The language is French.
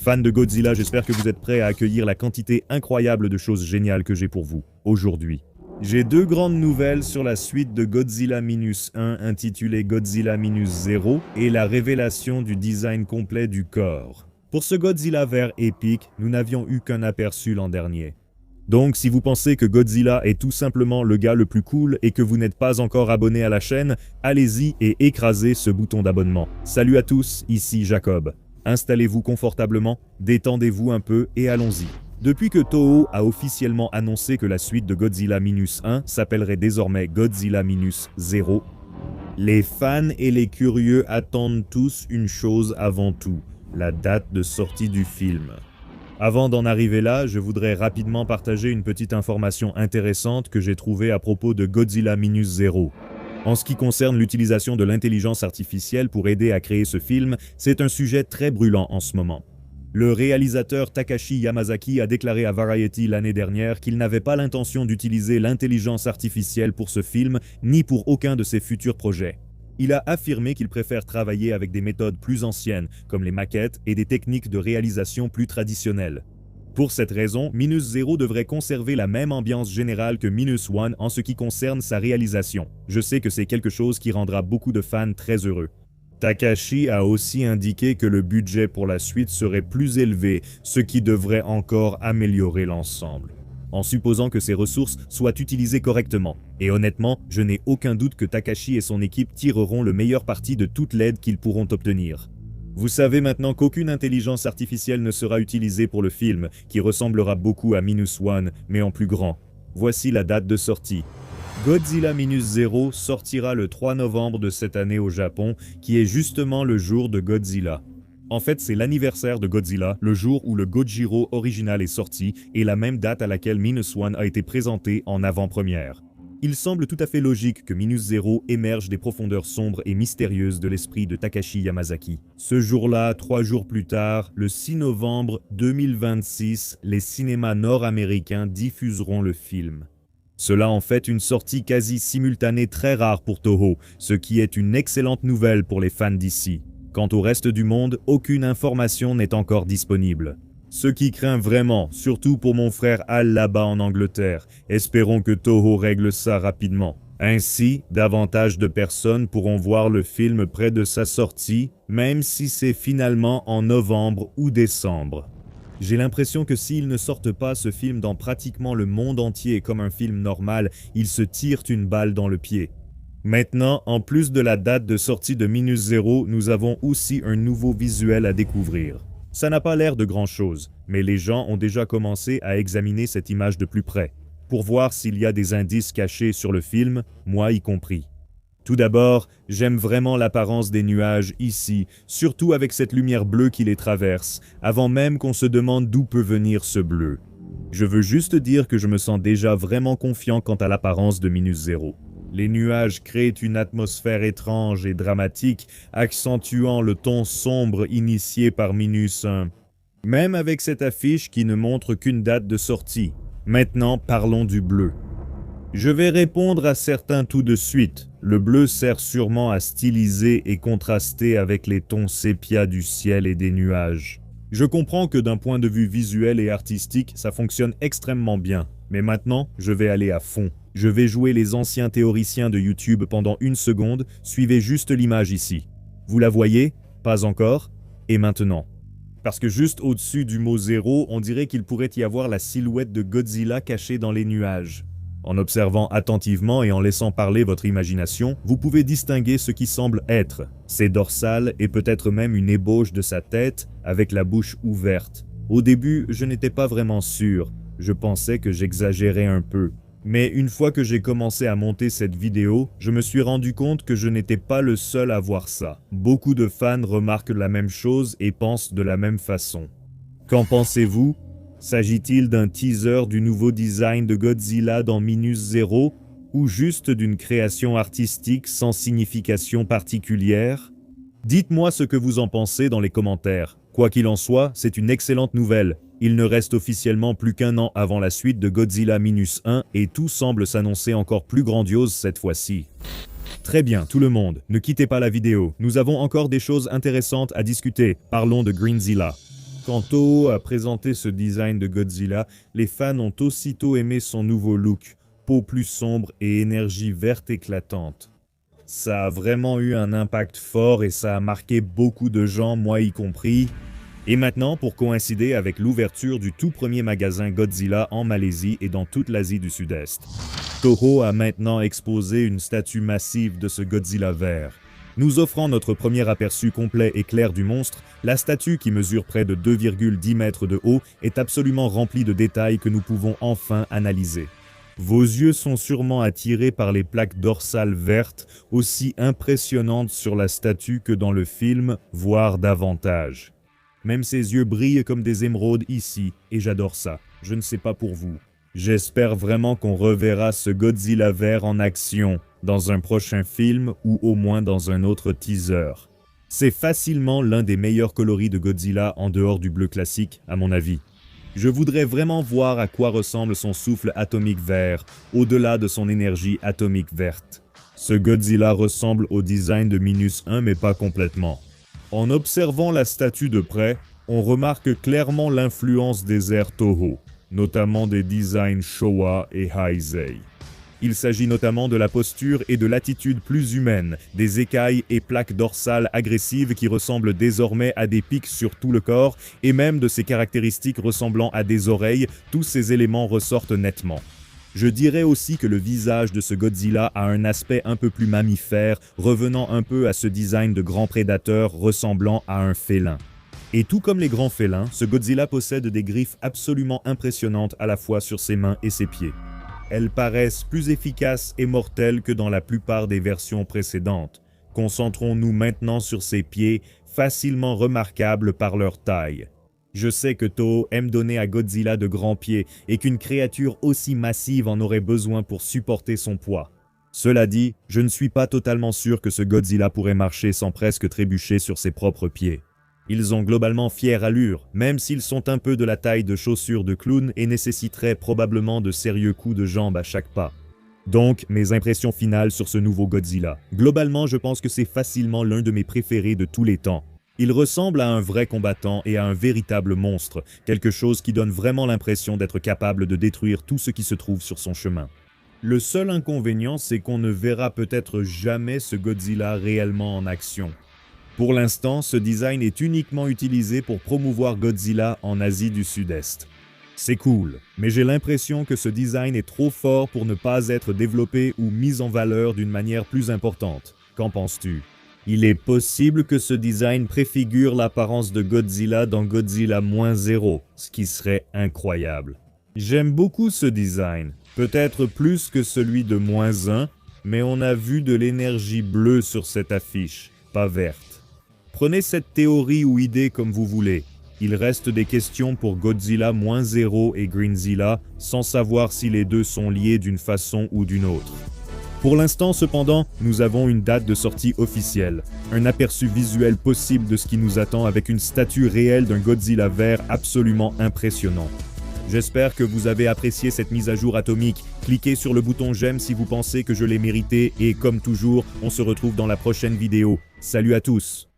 Fans de Godzilla, j'espère que vous êtes prêts à accueillir la quantité incroyable de choses géniales que j'ai pour vous, aujourd'hui. J'ai deux grandes nouvelles sur la suite de Godzilla Minus 1 intitulée Godzilla Minus 0 et la révélation du design complet du corps. Pour ce Godzilla vert épique, nous n'avions eu qu'un aperçu l'an dernier. Donc si vous pensez que Godzilla est tout simplement le gars le plus cool et que vous n'êtes pas encore abonné à la chaîne, allez-y et écrasez ce bouton d'abonnement. Salut à tous, ici Jacob. Installez-vous confortablement, détendez-vous un peu et allons-y. Depuis que Toho a officiellement annoncé que la suite de Godzilla Minus 1 s'appellerait désormais Godzilla Minus 0, les fans et les curieux attendent tous une chose avant tout, la date de sortie du film. Avant d'en arriver là, je voudrais rapidement partager une petite information intéressante que j'ai trouvée à propos de Godzilla Minus 0. En ce qui concerne l'utilisation de l'intelligence artificielle pour aider à créer ce film, c'est un sujet très brûlant en ce moment. Le réalisateur Takashi Yamazaki a déclaré à Variety l'année dernière qu'il n'avait pas l'intention d'utiliser l'intelligence artificielle pour ce film, ni pour aucun de ses futurs projets. Il a affirmé qu'il préfère travailler avec des méthodes plus anciennes, comme les maquettes, et des techniques de réalisation plus traditionnelles. Pour cette raison, Minus 0 devrait conserver la même ambiance générale que Minus 1 en ce qui concerne sa réalisation. Je sais que c'est quelque chose qui rendra beaucoup de fans très heureux. Takashi a aussi indiqué que le budget pour la suite serait plus élevé, ce qui devrait encore améliorer l'ensemble, en supposant que ces ressources soient utilisées correctement. Et honnêtement, je n'ai aucun doute que Takashi et son équipe tireront le meilleur parti de toute l'aide qu'ils pourront obtenir. Vous savez maintenant qu'aucune intelligence artificielle ne sera utilisée pour le film, qui ressemblera beaucoup à Minus 1, mais en plus grand. Voici la date de sortie. Godzilla Minus 0 sortira le 3 novembre de cette année au Japon, qui est justement le jour de Godzilla. En fait, c'est l'anniversaire de Godzilla, le jour où le Gojira original est sorti, et la même date à laquelle Minus 1 a été présenté en avant-première. Il semble tout à fait logique que Minus 0 émerge des profondeurs sombres et mystérieuses de l'esprit de Takashi Yamazaki. Ce jour-là, 3 jours plus tard, le 6 novembre 2026, les cinémas nord-américains diffuseront le film. Cela en fait une sortie quasi simultanée très rare pour Toho, ce qui est une excellente nouvelle pour les fans d'ici. Quant au reste du monde, aucune information n'est encore disponible. Ce qui craint vraiment, surtout pour mon frère Al là-bas en Angleterre. Espérons que Toho règle ça rapidement. Ainsi, davantage de personnes pourront voir le film près de sa sortie, même si c'est finalement en novembre ou décembre. J'ai l'impression que s'ils ne sortent pas ce film dans pratiquement le monde entier comme un film normal, ils se tirent une balle dans le pied. Maintenant, en plus de la date de sortie de Minus 0, nous avons aussi un nouveau visuel à découvrir. Ça n'a pas l'air de grand-chose, mais les gens ont déjà commencé à examiner cette image de plus près, pour voir s'il y a des indices cachés sur le film, moi y compris. Tout d'abord, j'aime vraiment l'apparence des nuages ici, surtout avec cette lumière bleue qui les traverse, avant même qu'on se demande d'où peut venir ce bleu. Je veux juste dire que je me sens déjà vraiment confiant quant à l'apparence de Minus 0. Les nuages créent une atmosphère étrange et dramatique, accentuant le ton sombre initié par Minus 1. Même avec cette affiche qui ne montre qu'une date de sortie. Maintenant, parlons du bleu. Je vais répondre à certains tout de suite. Le bleu sert sûrement à styliser et contraster avec les tons sépia du ciel et des nuages. Je comprends que d'un point de vue visuel et artistique, ça fonctionne extrêmement bien. Mais maintenant, je vais aller à fond. Je vais jouer les anciens théoriciens de YouTube pendant une seconde, suivez juste l'image ici. Vous la voyez? Pas encore? Et maintenant? Parce que juste au-dessus du mot 0, on dirait qu'il pourrait y avoir la silhouette de Godzilla cachée dans les nuages. En observant attentivement et en laissant parler votre imagination, vous pouvez distinguer ce qui semble être ses dorsales et peut-être même une ébauche de sa tête avec la bouche ouverte. Au début, je n'étais pas vraiment sûr, je pensais que j'exagérais un peu. Mais une fois que j'ai commencé à monter cette vidéo, je me suis rendu compte que je n'étais pas le seul à voir ça. Beaucoup de fans remarquent la même chose et pensent de la même façon. Qu'en pensez-vous? S'agit-il d'un teaser du nouveau design de Godzilla dans Minus 0 ou juste d'une création artistique sans signification particulière? Dites-moi ce que vous en pensez dans les commentaires. Quoi qu'il en soit, c'est une excellente nouvelle. Il ne reste officiellement plus qu'un an avant la suite de Godzilla Minus 1 et tout semble s'annoncer encore plus grandiose cette fois-ci. Très bien, tout le monde, ne quittez pas la vidéo. Nous avons encore des choses intéressantes à discuter. Parlons de Greenzilla. Quand Toho a présenté ce design de Godzilla, les fans ont aussitôt aimé son nouveau look, peau plus sombre et énergie verte éclatante. Ça a vraiment eu un impact fort et ça a marqué beaucoup de gens, moi y compris. Et maintenant, pour coïncider avec l'ouverture du tout premier magasin Godzilla en Malaisie et dans toute l'Asie du Sud-Est, Toho a maintenant exposé une statue massive de ce Godzilla vert. Nous offrant notre premier aperçu complet et clair du monstre, la statue qui mesure près de 2,10 mètres de haut est absolument remplie de détails que nous pouvons enfin analyser. Vos yeux sont sûrement attirés par les plaques dorsales vertes, aussi impressionnantes sur la statue que dans le film, voire davantage. Même ses yeux brillent comme des émeraudes ici, et j'adore ça. Je ne sais pas pour vous. J'espère vraiment qu'on reverra ce Godzilla vert en action dans un prochain film ou au moins dans un autre teaser. C'est facilement l'un des meilleurs coloris de Godzilla en dehors du bleu classique, à mon avis. Je voudrais vraiment voir à quoi ressemble son souffle atomique vert, au-delà de son énergie atomique verte. Ce Godzilla ressemble au design de Minus 1 mais pas complètement. En observant la statue de près, on remarque clairement l'influence des airs Toho, notamment des designs Showa et Heisei. Il s'agit notamment de la posture et de l'attitude plus humaine, des écailles et plaques dorsales agressives qui ressemblent désormais à des pics sur tout le corps, et même de ses caractéristiques ressemblant à des oreilles, tous ces éléments ressortent nettement. Je dirais aussi que le visage de ce Godzilla a un aspect un peu plus mammifère, revenant un peu à ce design de grand prédateur ressemblant à un félin. Et tout comme les grands félins, ce Godzilla possède des griffes absolument impressionnantes à la fois sur ses mains et ses pieds. Elles paraissent plus efficaces et mortelles que dans la plupart des versions précédentes. Concentrons-nous maintenant sur ses pieds, facilement remarquables par leur taille. Je sais que Toho aime donner à Godzilla de grands pieds et qu'une créature aussi massive en aurait besoin pour supporter son poids. Cela dit, je ne suis pas totalement sûr que ce Godzilla pourrait marcher sans presque trébucher sur ses propres pieds. Ils ont globalement fière allure, même s'ils sont un peu de la taille de chaussures de clown et nécessiteraient probablement de sérieux coups de jambes à chaque pas. Donc, mes impressions finales sur ce nouveau Godzilla. Globalement, je pense que c'est facilement l'un de mes préférés de tous les temps. Il ressemble à un vrai combattant et à un véritable monstre, quelque chose qui donne vraiment l'impression d'être capable de détruire tout ce qui se trouve sur son chemin. Le seul inconvénient, c'est qu'on ne verra peut-être jamais ce Godzilla réellement en action. Pour l'instant, ce design est uniquement utilisé pour promouvoir Godzilla en Asie du Sud-Est. C'est cool, mais j'ai l'impression que ce design est trop fort pour ne pas être développé ou mis en valeur d'une manière plus importante. Qu'en penses-tu? Il est possible que ce design préfigure l'apparence de Godzilla dans Godzilla -0, ce qui serait incroyable. J'aime beaucoup ce design, peut-être plus que celui de -1, mais on a vu de l'énergie bleue sur cette affiche, pas verte. Prenez cette théorie ou idée comme vous voulez. Il reste des questions pour Godzilla -0 et Greenzilla, sans savoir si les deux sont liés d'une façon ou d'une autre. Pour l'instant, cependant, nous avons une date de sortie officielle, un aperçu visuel possible de ce qui nous attend avec une statue réelle d'un Godzilla vert absolument impressionnant. J'espère que vous avez apprécié cette mise à jour atomique. Cliquez sur le bouton j'aime si vous pensez que je l'ai mérité et comme toujours, on se retrouve dans la prochaine vidéo. Salut à tous!